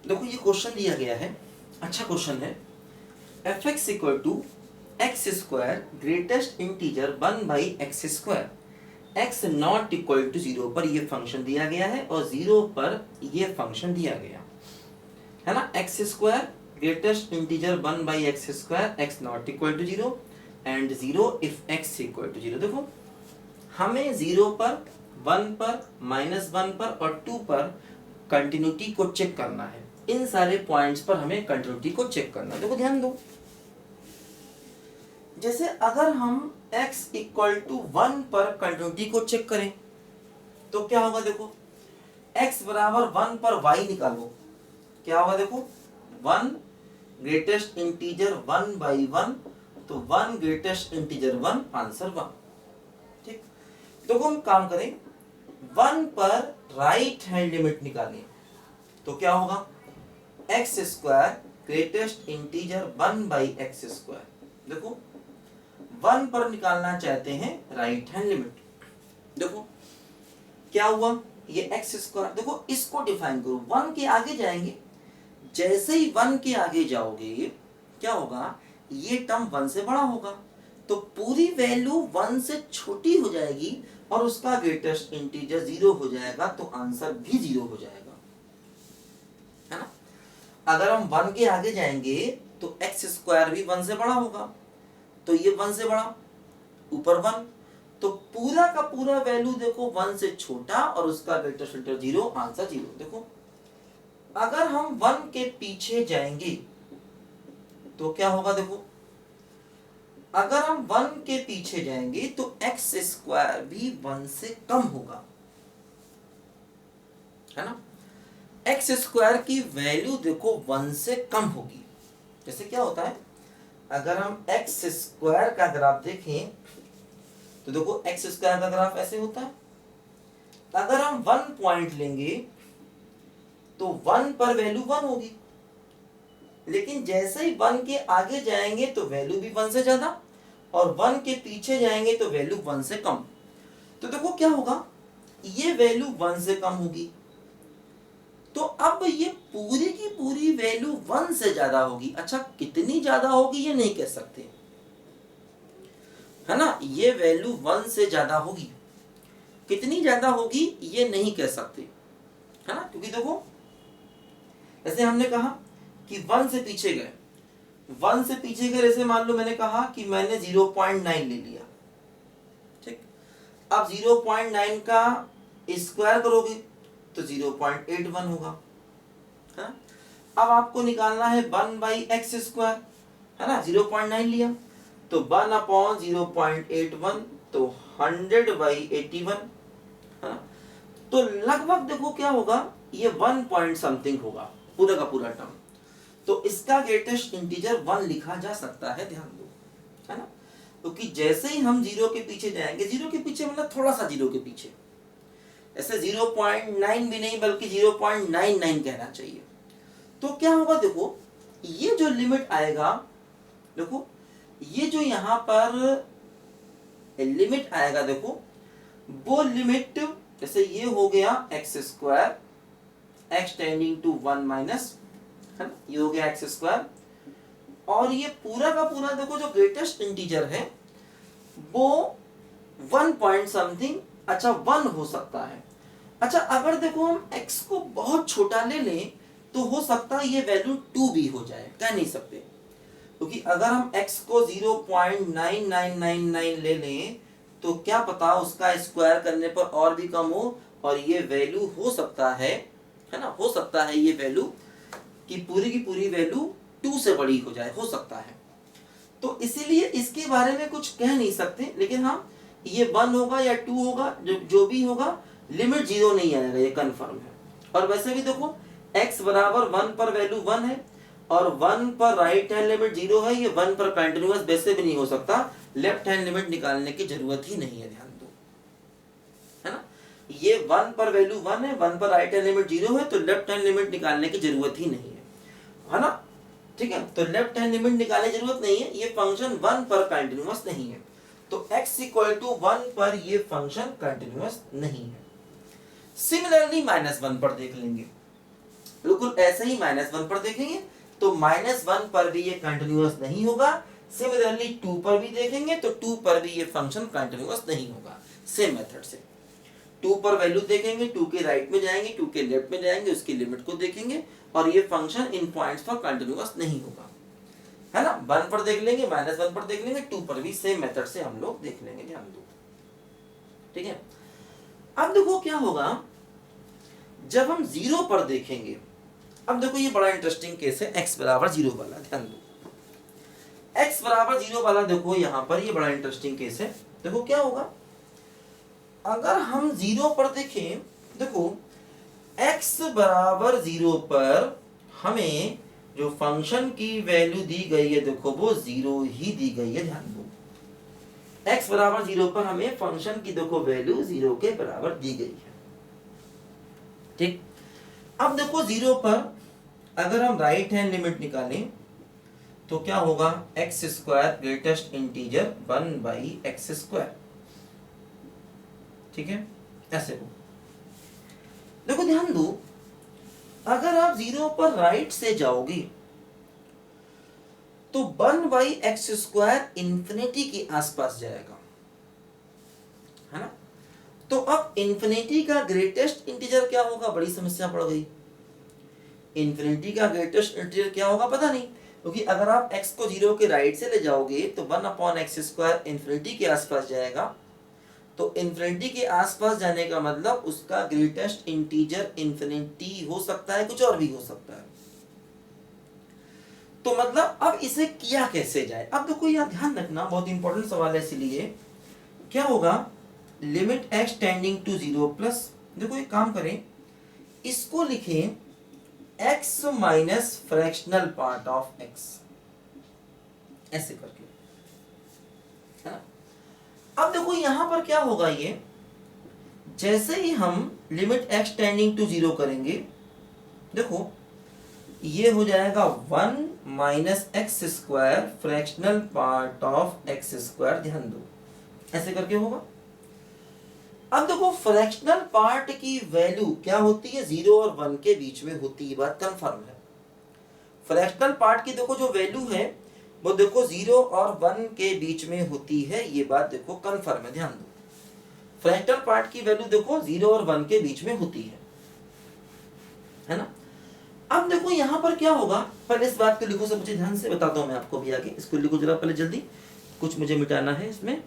देखो ये क्वेश्चन दिया गया है, अच्छा क्वेश्चन है। F x equal to x square greatest integer 1/x², x not equal to 0 पर ये फंक्शन दिया गया है और 0 पर ये फंक्शन दिया गया है ना। X square greatest integer 1/x², x not equal to 0 and 0 if x equal to 0। देखो हमें 0 पर, 1 पर, -1 पर और 2 पर कंटिन्यूटी को चेक करना है। इन सारे पॉइंट्स पर हमें कंटिन्यूटी को चेक करना है। देखो ध्यान दो, जैसे अगर हम x इक्वल टू 1 पर कंटिन्यूटी को चेक करें तो क्या होगा। देखो x बराबर 1 पर y निकालो, क्या होगा। देखो 1 ग्रेटेस्ट इंटीजर 1/1, तो 1 ग्रेटेस्ट इंटीजर 1, आंसर 1। ठीक, देखो हम काम करें, 1 पर राइट हैंड लिमिट निकालें तो क्या होगा। X square greatest integer 1/x²। देखो 1 पर निकालना चाहते हैं राइट हैंड लिमिट। देखो क्या हुआ, ये एक्स स्क्वायर। देखो इसको डिफाइन करो, 1 के आगे जाएंगे, जैसे ही 1 के आगे जाओगे क्या होगा, ये टर्म 1 से बड़ा होगा, तो पूरी वैल्यू 1 से छोटी हो जाएगी और उसका ग्रेटेस्ट इंटीजर 0 हो जाएगा, तो आंसर भी 0 हो जाएगा, है ना। अगर हम 1 के आगे जाएंगे तो एक्स स्क्वायर भी 1 से बड़ा होगा, तो ये 1 से बड़ा, ऊपर 1, तो पूरा का पूरा वैल्यू देखो 1 से छोटा और उसका ग्रेटेस्ट इंटीजर 0, आंसर 0। देखो अगर हम 1 के पीछे जाएंगे तो क्या होगा। देखो अगर हम 1 के पीछे जाएंगे तो एक्स स्क्वायर भी 1 से कम होगा, है ना। एक्स स्क्वायर की वैल्यू देखो 1 से कम होगी। जैसे क्या होता है, अगर हम एक्स स्क्वायर का ग्राफ देखें तो देखो एक्स स्क्वायर का ग्राफ ऐसे होता है। अगर हम 1 पॉइंट लेंगे तो 1 पर वैल्यू 1 होगी, लेकिन जैसे ही 1 के आगे जाएंगे तो वैल्यू भी 1 से ज्यादा, और 1 के पीछे जाएंगे तो वैल्यू 1 से कम। तो देखो क्या होगा, ये वैल्यू 1 से कम होगी, तो अब ये पूरी की पूरी वैल्यू 1 से ज्यादा होगी। अच्छा कितनी ज्यादा होगी ये नहीं कह सकते, है ना। ये वैल्यू 1 से ज्यादा होगी, कितनी ज्यादा होगी ये नहीं कह सकते, है ना। क्योंकि देखो जैसे हमने कहा कि 1 से पीछे गए, 1 से पीछे गए, जैसे मान लो मैंने कहा कि मैंने 0.9 ले लिया, ठीक। अब 0.9 का स्क्वायर करोगे तो 0.81 होगा, है। अब आपको निकालना है 1/x², है ना। 0.9 लिया तो 1/0.81, तो 100/81, है ना। तो लगभग देखो क्या होगा, ये 1 पॉइंट समथिंग होगा पूरा का पूरा टर्म, तो इसका ग्रेटेस्ट इंटीजर 1 लिखा जा सकता है, ध्यान दो, है ना। क्योंकि जैसे ही हम 0 के पीछे जाएंगे, 0 के पीछे मतलब थोड़ा सा 0 के पीछे, ऐसे 0.9 भी नहीं बल्कि 0.99 कहना चाहिए, तो क्या होगा। देखो ये जो लिमिट आएगा, देखो ये जो यहां पर लिमिट आएगा, देखो वो लिमिट जैसे ये हो गया x², x tending to 1 minus, है ना, ये हो गया x², और ये पूरा का पूरा देखो जो ग्रेटेस्ट इंटीजर है वो 1 पॉइंट समथिंग, अच्छा 1 हो सकता है। अच्छा अगर देखो हम x को बहुत छोटा ले लें तो हो सकता है ये वैल्यू 2 भी हो जाए, कह नहीं सकते, क्योंकि अगर हम x को 0.9999 ले लें तो क्या पता उसका स्क्वायर करने पर और भी कम हो, और ये वैल्यू हो सकता है ना, हो सकता है ये वैल्यू की पूरी वैल्यू 2 से बड़ी हो जाए, हो सकता है। तो इसीलिए इसके बारे में कुछ कह नहीं सकते, लेकिन हाँ ये 1 होगा या 2 होगा, जो भी होगा, लिमिट 0 नहीं आएगा, ये कंफर्म है। और वैसे भी देखो x बराबर 1 पर वैल्यू 1 है और 1 पर राइट हैंड लिमिट 0 है, ये 1 पर कंटिन्यूअस वैसे भी नहीं हो सकता, लेफ्ट हैंड लिमिट निकालने की जरूरत ही नहीं है, ध्यान दो, है ना। ये 1 पर वैल्यू 1 है, 1 पर राइट हैंड लिमिट 0 है, तो लेफ्ट हैंड लिमिट निकालने की जरूरत ही नहीं है ना। ठीक है, तो लेफ्ट हैंड लिमिट निकालने की जरूरत नहीं है, ये फंक्शन 1 पर कंटिन्यूअस नहीं है, तो x इक्वल टू 1 पर ये फंक्शन कंटिन्यूअस नहीं है। सिमिलरली -1 पर देख लेंगे, बिल्कुल ऐसे ही -1 पर देखेंगे तो -1 पर भी ये कंटिन्यूअस नहीं होगा। सिमिलरली 2 पर भी देखेंगे तो 2 पर भी ये फंक्शन कंटिन्यूअस नहीं होगा। सेम मेथड से 2 पर वैल्यू देखेंगे, 2 के राइट में जाएंगे, 2 के लेफ्ट में जाएंगे, उसकी लिमिट को देखेंगे और ये फंक्शन इन पॉइंट्स पर कंटिन्यूअस नहीं होगा, है ना। 1 पर देख लेंगे, -1 पर देख लेंगे, 2 पर भी सेम मेथड से हम लोग देख लेंगे, ध्यान दो, ठीक है। अब देखो क्या होगा जब हम 0 पर देखेंगे। अब देखो ये बड़ा इंटरेस्टिंग केस है, x बराबर 0 वाला, ध्यान दो, x बराबर 0 वाला। देखो यहाँ पर ये बड़ा इंटरेस्टिंग केस है। देखो क्या होगा अगर हम 0 पर देखें, देखो x बराबर 0 पर हमें जो फंक्शन की वैल्यू दी गई है, देखो वो 0 ही दी गई है, ध्यान दो। x बराबर 0 पर हमें फंक्शन की देखो वैल्यू 0 के बराबर दी गई है, ठीक। अब देखो 0 पर अगर हम राइट हैंड लिमिट निकालें तो क्या होगा, x square greatest integer 1/x², ठीक है, ऐसे हो। देखो ध्यान दो, अगर आप 0 पर राइट से जाओगे तो 1/x² इंफिनिटी के आसपास जाएगा, है ना। तो अब इंफिनिटी का ग्रेटेस्ट इंटीजर क्या होगा, बड़ी समस्या पड़ गई। इंफिनिटी का ग्रेटेस्ट इंटीजर क्या होगा पता नहीं, क्योंकि अगर आप x को 0 के राइट से ले जाओगे तो 1/x² इंफिनिटी के आसपास जाएगा। तो इंफिनिटी के आसपास जाने का मतलब उसका ग्रेटेस्ट इंटीजर इंफिनिटी हो सकता है, कुछ और भी हो सकता है। तो मतलब अब इसे किया कैसे जाए। अब देखो यहाँ ध्यान रखना, बहुत इंपॉर्टेंट सवाल है, इसलिए क्या होगा, limit x tending to 0 plus, देखो एक काम करें, इसको लिखें x minus fractional part of x, ऐसे करके, है ना। अब देखो यहां पर क्या होगा, ये जैसे ही हम लिमिट x टेंडिंग टू 0 करेंगे, देखो ये हो जाएगा 1 minus x² fractional part of x², ध्यान दो, ऐसे करके होगा। अब देखो फ्रैक्शनल पार्ट की वैल्यू क्या होती है, 0 और 1 के बीच में होती है, बात कंफर्म है। फ्रैक्शनल पार्ट की देखो जो वैल्यू है वो देखो 0 और 1 के बीच में होती है, ये बात देखो कंफर्म है, ध्यान दो। फ्रैक्शनल पार्ट की वैल्यू देखो 0 और 1 के बीच में होती है ना। अब देखो यहां पर क्या होगा, पहले इस बात को लिखो, सब मुझे ध्यान से बताता हूं मैं आपको भी आगे। इसको लिखो जरा पहले जल्दी, कुछ मुझे मिटाना है इसमें।